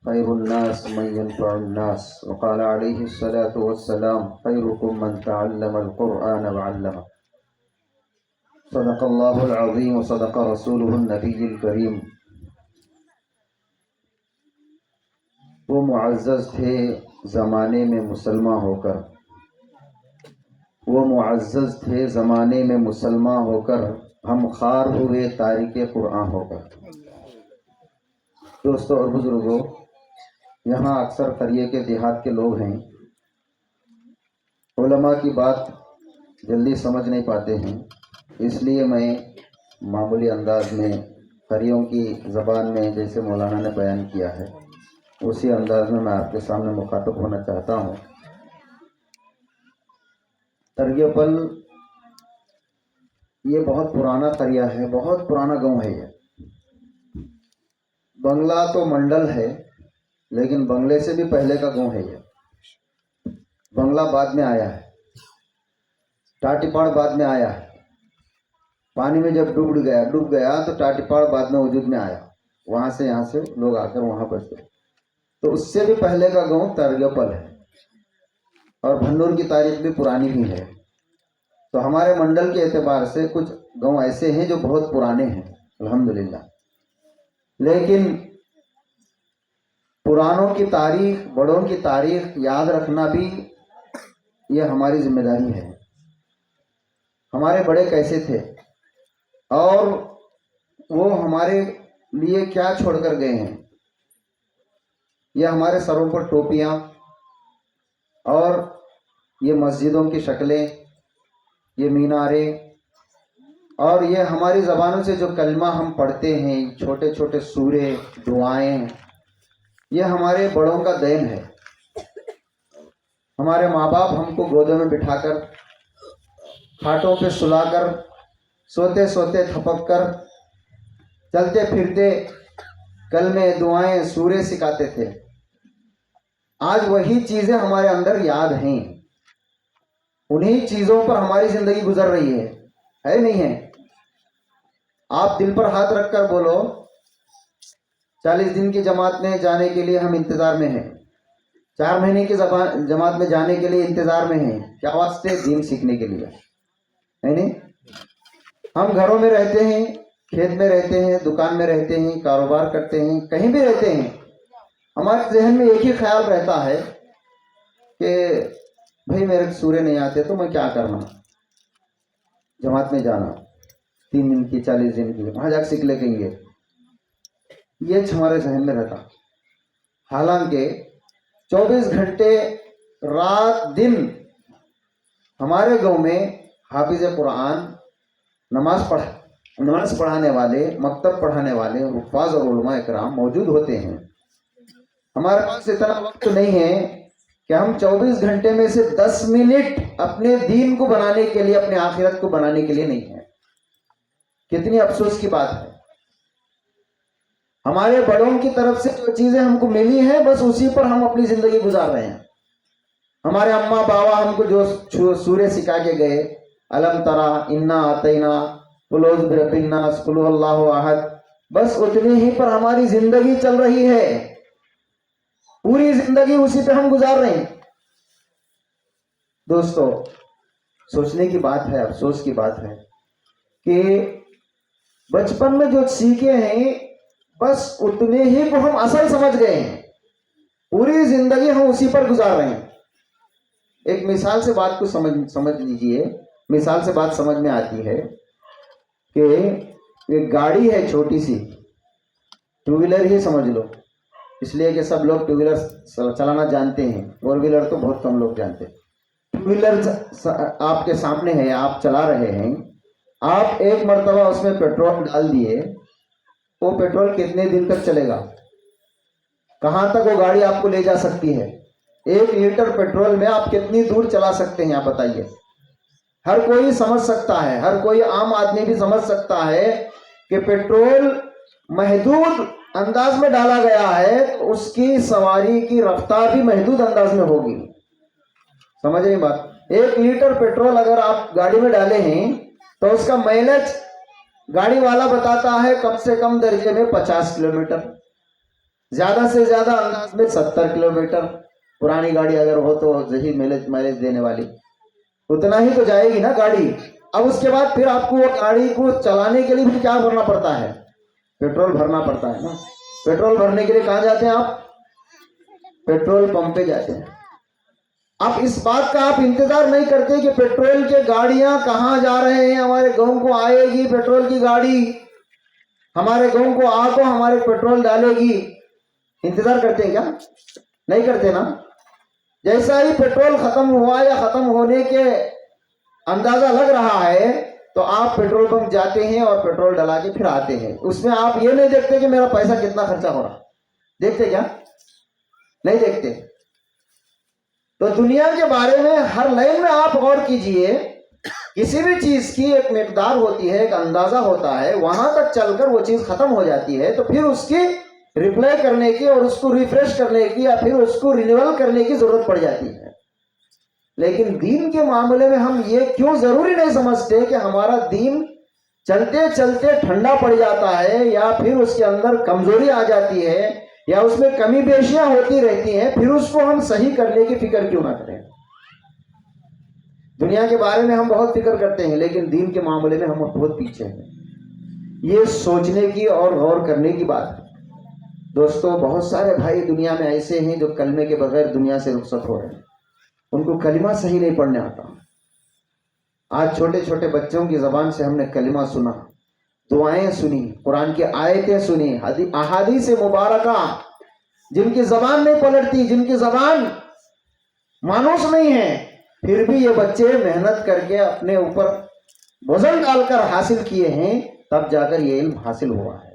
خير الناس من ينفع الناس وقال عليه الصلاة والسلام خيركم من تعلم القرآن وعلمه صدق الله العظيم وصدق رسوله النبي الكريم. وہ معزز تھے زمانے میں مسلمان ہو کر، وہ معزز تھے زمانے میں مسلمان ہو کر، ہم خوار ہوئے تارک قرآن ہو کر. دوستو اور بزرگوں، یہاں اکثر قریے کے دیہات کے لوگ ہیں، علماء کی بات جلدی سمجھ نہیں پاتے ہیں، اس لیے میں معمولی انداز میں قریوں کی زبان میں جیسے مولانا نے بیان کیا ہے اسی انداز میں آپ کے سامنے مخاطب ہونا چاہتا ہوں. ترگیپل یہ بہت پرانا قریہ ہے، بہت پرانا گاؤں ہے. یہ بنگلہ تو منڈل ہے لیکن بنگلے سے بھی پہلے کا گاؤں ہے. یہ بنگلہ بعد میں آیا ہے، ٹاٹیپاڑ بعد میں آیا ہے. پانی میں جب ڈوب گیا تو ٹاٹیپاڑ بعد میں وجود میں آیا، وہاں سے یہاں سے لوگ آ کر وہاں بس گئے. تو اس سے بھی پہلے کا گاؤں ترگیپل ہے اور بھنور کی تاریخ بھی پرانی ہی ہے. تو ہمارے منڈل کے اعتبار سے کچھ گاؤں ایسے ہیں جو بہت پرانے ہیں الحمدللہ. لیکن پرانوں کی تاریخ، بڑوں کی تاریخ یاد رکھنا بھی یہ ہماری ذمہ داری ہے. ہمارے بڑے کیسے تھے اور وہ ہمارے لیے کیا چھوڑ کر گئے ہیں. یہ ہمارے سروں پر ٹوپیاں اور یہ مسجدوں کی شکلیں، یہ میناریں، اور یہ ہماری زبانوں سے جو کلمہ ہم پڑھتے ہیں، چھوٹے چھوٹے سورے، دعائیں، یہ ہمارے بڑوں کا دین ہے. ہمارے ماں باپ ہم کو گودوں میں بٹھا کر، کھاٹوں پہ سلا کر، سوتے سوتے تھپک کر، چلتے پھرتے کلمے، دعائیں، سورے سکھاتے تھے. آج وہی چیزیں ہمارے اندر یاد ہیں، انہی چیزوں پر ہماری زندگی گزر رہی ہے نہیں ہے؟ آپ دل پر ہاتھ رکھ کر بولو، 40 دن کی جماعت میں جانے کے لیے ہم انتظار میں ہیں، 4 مہینے کی جماعت میں جانے کے لیے انتظار میں ہیں. کیا واسطے؟ دین سیکھنے کے لیے ہے نہیں؟ ہم گھروں میں رہتے ہیں، کھیت میں رہتے ہیں، دکان میں رہتے ہیں، کاروبار کرتے ہیں، کہیں بھی رہتے ہیں، ہمارے ذہن میں ایک ہی خیال رہتا ہے کہ بھئی میرے سورے نہیں آتے تو میں کیا کرنا، جماعت میں جانا 3 دن کی 40 دن کی، وہاں جا کے سیکھ لیں گے. یہ ہمارے ذہن میں رہتا. حالانکہ 24 گھنٹے رات دن ہمارے گاؤں میں حافظ قرآن، نماز پڑھانے والے، مکتب پڑھانے والے، حفاظ اور علماء اکرام موجود ہوتے ہیں. ہمارے پاس اتنا وقت نہیں ہے کہ ہم 24 گھنٹے میں سے 10 منٹ اپنے دین کو بنانے کے لیے، اپنے آخرت کو بنانے کے لیے نہیں ہے. کتنی افسوس کی بات ہے. ہمارے بڑوں کی طرف سے جو چیزیں ہم کو ملی ہیں بس اسی پر ہم اپنی زندگی گزار رہے ہیں. ہمارے اماں بابا ہم کو جو سورے سکھا کے گئے، الم ترا، انا آتینا، قل اعوذ برب الناس، قل هو اللہ احد، بس اتنی ہی پر ہماری زندگی چل رہی ہے. پوری زندگی اسی پہ ہم گزار رہے ہیں. دوستو، سوچنے کی بات ہے، افسوس کی بات ہے کہ بچپن میں جو سیکھے ہیں بس اتنے ہی کو ہم اصل سمجھ گئے ہیں، پوری زندگی ہم اسی پر گزار رہے ہیں. ایک مثال سے بات کو سمجھ لیجئے. مثال سے بات سمجھ میں آتی ہے کہ ایک گاڑی ہے چھوٹی سی، 2 ویلر ہی سمجھ لو، اس لیے کہ سب لوگ 2 ویلر چلانا جانتے ہیں، 4 ویلر تو بہت کم لوگ جانتے ہیں. 2 ویلر آپ کے سامنے ہے، آپ چلا رہے ہیں، آپ ایک مرتبہ اس میں پیٹرول ڈال دیے، وہ پیٹرول کتنے دن تک چلے گا؟ کہاں تک وہ گاڑی آپ کو لے جا سکتی ہے؟ 1 لیٹر پیٹرول میں آپ کتنی دور چلا سکتے ہیں آپ بتائیے؟ ہر کوئی سمجھ سکتا ہے، ہر کوئی عام آدمی بھی سمجھ سکتا ہے کہ پیٹرول محدود انداز میں ڈالا گیا ہے تو اس کی سواری کی رفتار بھی محدود انداز میں ہوگی. سمجھ رہی بات؟ 1 لیٹر پیٹرول اگر آپ گاڑی میں ڈالے ہیں تو اس کا مائلیج گاڑی والا بتاتا ہے کم سے کم درجے میں 50 کلومیٹر. زیادہ سے زیادہ انداز میں 70 کلومیٹر پرانی گاڑی اگر ہو تو صحیح مائلیج دینے والی اتنا ہی تو جائے گی نا گاڑی. اب اس کے بعد پھر آپ کو وہ گاڑی کو چلانے کے لیے بھی کیا بھرنا پڑتا ہے؟ پیٹرول بھرنا پڑتا ہے نا. پیٹرول بھرنے کے لیے کہاں جاتے ہیں آپ؟ پیٹرول پمپ پہ جاتے ہیں. اب اس بات کا آپ انتظار نہیں کرتے کہ پیٹرول کے گاڑیاں کہاں جا رہے ہیں, ہمارے گاؤں کو آئے گی پیٹرول کی گاڑی, ہمارے گاؤں کو آ کو ہمارے پیٹرول ڈالے گی. انتظار کرتے ہیں کیا؟ نہیں کرتے نا. جیسا ہی پیٹرول ختم ہوا یا ختم ہونے کے اندازہ لگ رہا ہے تو آپ پیٹرول پمپ جاتے ہیں اور پیٹرول ڈلا کے پھر آتے ہیں. اس میں آپ یہ نہیں دیکھتے کہ میرا پیسہ کتنا خرچہ ہو رہا. دیکھتے کیا؟ نہیں دیکھتے. تو دنیا کے بارے میں ہر لائن میں آپ غور کیجئے. کسی بھی چیز کی ایک مقدار ہوتی ہے, ایک اندازہ ہوتا ہے, وہاں تک چل کر وہ چیز ختم ہو جاتی ہے تو پھر اس کی ریپلائی کرنے کی اور اس کو ریفریش کرنے کی یا پھر اس کو رینیول کرنے کی ضرورت پڑ جاتی ہے. لیکن دین کے معاملے میں ہم یہ کیوں ضروری نہیں سمجھتے کہ ہمارا دین چلتے چلتے ٹھنڈا پڑ جاتا ہے یا پھر اس کے اندر کمزوری آ جاتی ہے یا اس میں کمی بیشیاں ہوتی رہتی ہیں, پھر اس کو ہم صحیح کرنے کی فکر کیوں نہ کریں؟ دنیا کے بارے میں ہم بہت فکر کرتے ہیں لیکن دین کے معاملے میں ہم بہت پیچھے ہیں. یہ سوچنے کی اور غور کرنے کی بات ہے. دوستو, بہت سارے بھائی دنیا میں ایسے ہیں جو کلمے کے بغیر دنیا سے رخصت ہو رہے ہیں. ان کو کلمہ صحیح نہیں پڑھنے آتا. آج چھوٹے چھوٹے بچوں کی زبان سے ہم نے کلمہ سنا, دعائیں سنی, قرآن کی آیتیں سنی, احادیث مبارکہ, جن کی زبان نہیں پلٹتی, جن کی زبان مانوس نہیں ہے, پھر بھی یہ بچے محنت کر کے اپنے اوپر وزن ڈال کر حاصل کیے ہیں, تب جا کر یہ علم حاصل ہوا ہے.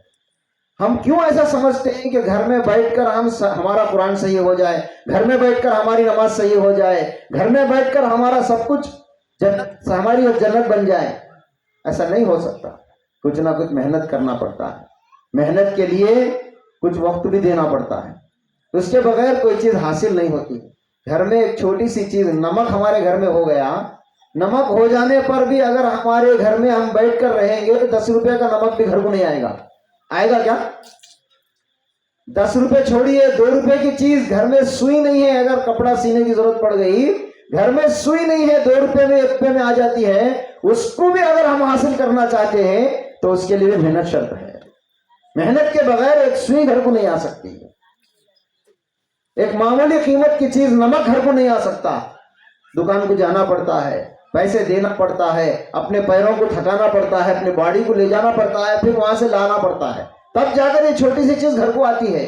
ہم کیوں ایسا سمجھتے ہیں کہ گھر میں بیٹھ کر ہمارا قرآن صحیح ہو جائے, گھر میں بیٹھ کر ہماری نماز صحیح ہو جائے, گھر میں بیٹھ کر ہمارا سب کچھ ہماری جنت بن جائے؟ ایسا نہیں ہو سکتا. کچھ نہ کچھ محنت کرنا پڑتا ہے. محنت کے لیے کچھ وقت بھی دینا پڑتا ہے. اس کے بغیر کوئی چیز حاصل نہیں ہوتی. گھر میں ایک چھوٹی سی چیز, نمک ہمارے گھر میں ہو گیا, نمک ہو جانے پر بھی اگر ہمارے گھر میں ہم بیٹھ کر رہیں گے تو 10 روپے کا نمک بھی گھر کو نہیں آئے گا. آئے گا کیا؟ 10 روپے چھوڑیے, 2 روپے کی چیز, گھر میں سوئی نہیں ہے, اگر کپڑا سینے کی ضرورت پڑ گئی, گھر میں سوئی نہیں ہے, 2 روپے میں 1 روپے میں آ جاتی ہے, اس کو بھی اگر ہم حاصل کرنا چاہتے ہیں تو اس کے لیے محنت شرط ہے. محنت کے بغیر ایک سوئی گھر کو نہیں آ سکتی. ایک معمولی قیمت کی چیز نمک گھر کو نہیں آ سکتا. دکان کو جانا پڑتا ہے, پیسے دینا پڑتا ہے, اپنے پیروں کو تھکانا پڑتا ہے, اپنے باڈی کو لے جانا پڑتا ہے, پھر وہاں سے لانا پڑتا ہے, تب جا کر یہ چھوٹی سی چیز گھر کو آتی ہے.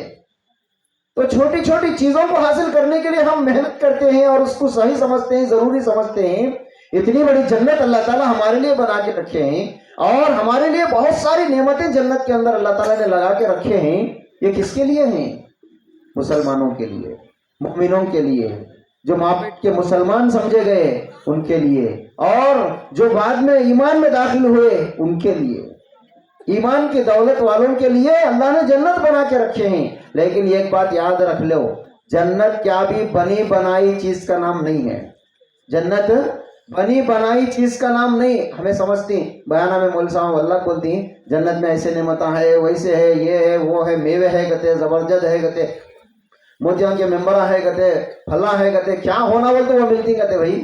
تو چھوٹی چھوٹی چیزوں کو حاصل کرنے کے لیے ہم محنت کرتے ہیں اور اس کو صحیح سمجھتے ہیں, ضروری سمجھتے ہیں. اتنی بڑی جنت اللہ تعالیٰ ہمارے لیے بنا کے رکھے ہیں اور ہمارے لیے بہت ساری نعمتیں جنت کے اندر اللہ تعالیٰ نے لگا کے رکھے ہیں. یہ کس کے لیے ہیں؟ مسلمانوں کے لیے, مومنوں کے لیے, جو ماں پیٹ کے مسلمان سمجھے گئے ان کے لیے, اور جو بعد میں ایمان میں داخل ہوئے ان کے لیے. ایمان کی دولت والوں کے لیے اللہ نے جنت بنا کے رکھے ہیں. لیکن ایک بات یاد رکھ لو, جنت کیا بھی بنی بنائی چیز کا نام نہیں ہے. جنت بنی بنائی چیز کا نام نہیں. ہمیں سمجھتی بیانہ میں مول صاحب اللہ بولتی جنت میں ایسے نعمتیں ہے, ویسے ہے, یہ ہے, وہ ہے, میوے ہے کہتے, زبرجد ہے کہتے, موتیوں کے ممبرہ ہے کہتے, پھلا ہے کہتے, کیا ہونا بولتے وہ ملتی کہتے. بھائی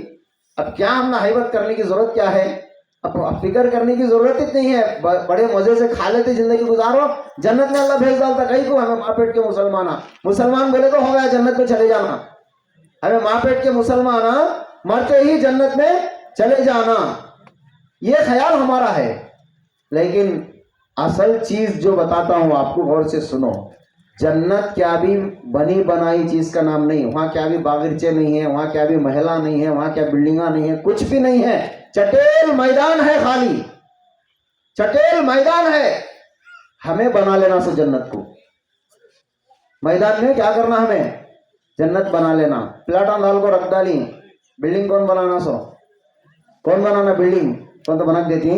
اب کیا ہم نے حیبت کرنے کی ضرورت کیا ہے؟ اب فکر کرنے کی ضرورت ہی نہیں ہے. بڑے مزے سے کھا لیتے, زندگی گزارو, جنت میں اللہ بھیج ڈالتا. کہیں کو ہمیں ماں پیٹ کے مسلمان بولے تو ہو گیا جنت میں چلے جانا. ہمیں ماں پیٹ کے مسلمان مرتے ہی جنت میں چلے جانا, یہ خیال ہمارا ہے. لیکن اصل چیز جو بتاتا ہوں آپ کو, غور سے سنو. جنت کیا بھی بنی بنائی چیز کا نام نہیں. وہاں کیا بھی باغیچے نہیں ہے, وہاں کیا بھی محلہ نہیں ہے, وہاں کیا بلڈنگاں نہیں ہے, کچھ بھی نہیں ہے. چٹیل میدان ہے, خالی چٹیل میدان ہے. ہمیں بنا لینا سو جنت کو. میدان میں کیا کرنا, ہمیں جنت بنا لینا. پلاٹاں ڈال کو رکھ ڈالی, بلڈنگ کون بنانا سو, کون بنانا بلڈنگ, کون تو بنا دیتی,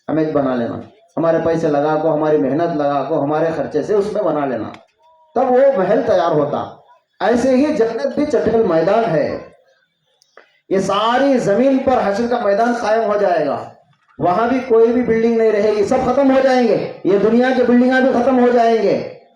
ہمیں بنا لینا. ہمارے پیسے لگا کو, ہماری محنت لگا کو, ہمارے خرچے سے اس میں بنا لینا, تب وہ محل تیار ہوتا. ایسے ہی جنت بھی چٹیل میدان ہے. یہ ساری زمین پر حشر کا میدان قائم ہو جائے گا. وہاں بھی کوئی بھی بلڈنگ نہیں رہے گی, سب ختم ہو جائیں گے. یہ دنیا کے بلڈنگاں بھی ختم ہو جائیں گے.